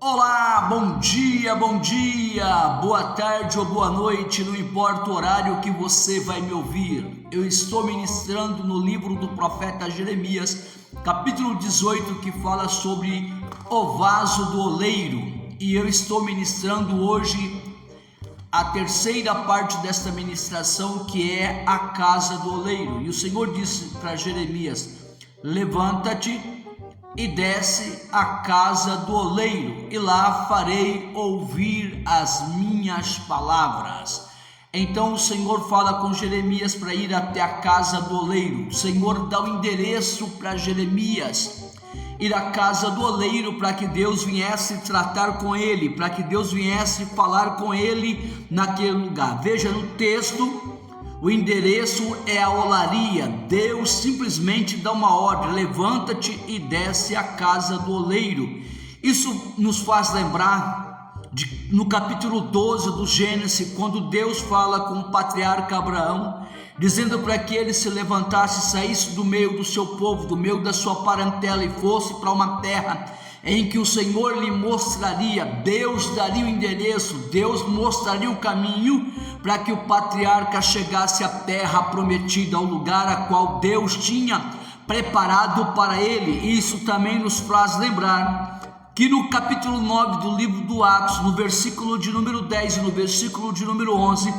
Olá, bom dia, boa tarde ou boa noite, não importa o horário que você vai me ouvir. Eu estou ministrando no livro do profeta Jeremias, capítulo 18, que fala sobre o vaso do oleiro. E eu estou ministrando hoje a terceira parte desta ministração, que é a casa do oleiro. E o Senhor disse para Jeremias: levanta-te e desce à casa do oleiro, e lá farei ouvir as minhas palavras. Então o Senhor fala com Jeremias para ir até a casa do oleiro. O Senhor dá o endereço para Jeremias ir à casa do oleiro, para que Deus viesse tratar com ele, para que Deus viesse falar com ele naquele lugar. Veja no texto, o endereço é a olaria. Deus simplesmente dá uma ordem: levanta-te e desce à casa do oleiro. Isso nos faz lembrar no capítulo 12 do Gênesis, quando Deus fala com o patriarca Abraão, dizendo para que ele se levantasse, saísse do meio do seu povo, do meio da sua parentela, e fosse para uma terra em que o Senhor lhe mostraria. Deus daria o endereço, Deus mostraria o caminho para que o patriarca chegasse à terra prometida, ao lugar a qual Deus tinha preparado para ele. Isso também nos faz lembrar que no capítulo 9 do livro do Atos, no versículo de número 10 e no versículo de número 11,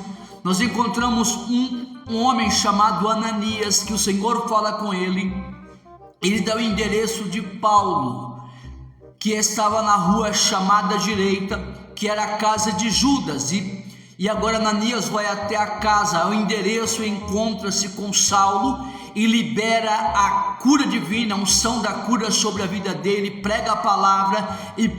nós encontramos um homem chamado Ananias, que o Senhor fala com ele. Ele dá o endereço de Paulo, que estava na rua chamada direita, que era a casa de Judas, e agora Ananias vai até a casa, o endereço, encontra-se com Saulo e libera a cura divina, a unção da cura sobre a vida dele, prega a palavra, e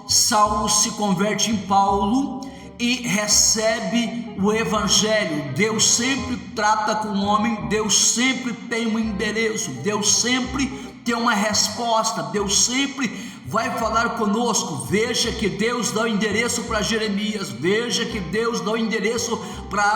Saulo se converte em Paulo e recebe o evangelho. Deus sempre trata com o homem, Deus sempre tem um endereço, Deus sempre tem uma resposta, Deus sempre vai falar conosco. Veja que Deus dá o endereço para Jeremias, veja que Deus dá o endereço para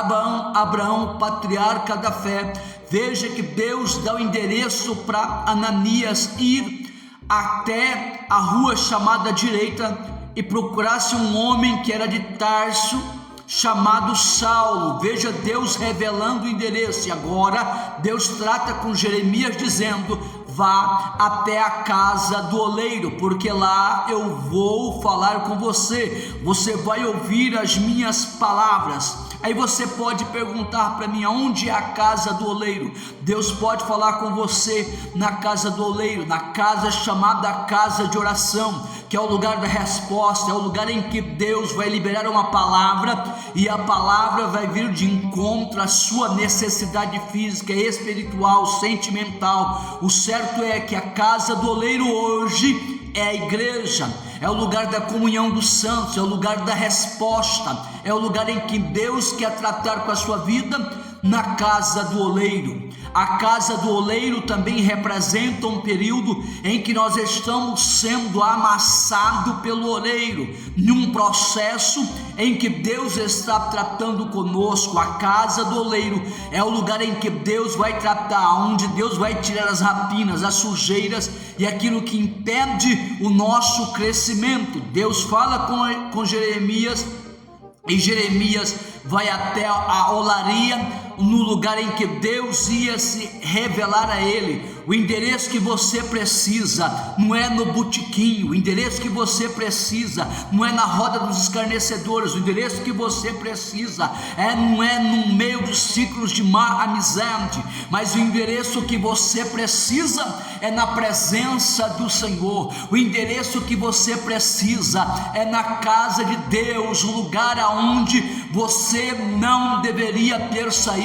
Abraão, patriarca da fé. Veja que Deus dá o endereço para Ananias ir até a rua chamada direita e procurasse um homem que era de Tarso, chamado Saulo. Veja Deus revelando o endereço. E agora Deus trata com Jeremias dizendo: vá até a casa do oleiro, porque lá eu vou falar com você, você vai ouvir as minhas palavras. Aí você pode perguntar para mim: aonde é a casa do oleiro? Deus pode falar com você na casa do oleiro, na casa chamada casa de oração, que é o lugar da resposta, é o lugar em que Deus vai liberar uma palavra, e a palavra vai vir de encontro à sua necessidade física, espiritual, sentimental. O certo é que a casa do oleiro hoje é a igreja, é o lugar da comunhão dos santos, é o lugar da resposta, é o lugar em que Deus quer tratar com a sua vida, na casa do oleiro. A casa do oleiro também representa um período em que nós estamos sendo amassados pelo oleiro, num processo em que Deus está tratando conosco. A casa do oleiro é o lugar em que Deus vai tratar, onde Deus vai tirar as rapinas, as sujeiras e aquilo que impede o nosso crescimento. Deus fala com Jeremias, e Jeremias vai até a olaria, no lugar em que Deus ia se revelar a ele. O endereço que você precisa não é no botiquinho, o endereço que você precisa não é na roda dos escarnecedores, o endereço que você precisa não é no meio dos ciclos de má amizade, mas o endereço que você precisa é na presença do Senhor. O endereço que você precisa é na casa de Deus, o lugar aonde você não deveria ter saído.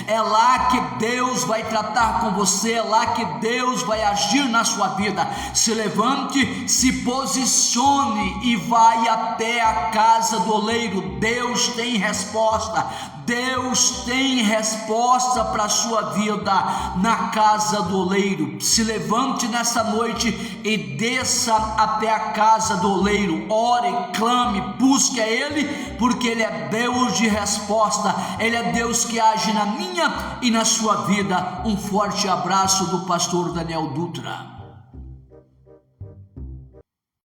É lá que Deus vai tratar com você, é lá que Deus vai agir na sua vida. Se levante, se posicione e vai até a casa do oleiro. Deus tem resposta, Deus tem resposta para a sua vida na casa do oleiro. Se levante nessa noite e desça até a casa do oleiro. Ore, clame, busque a Ele, porque Ele é Deus de resposta. Ele é Deus que age na minha e na sua vida. Um forte abraço do pastor Daniel Dutra.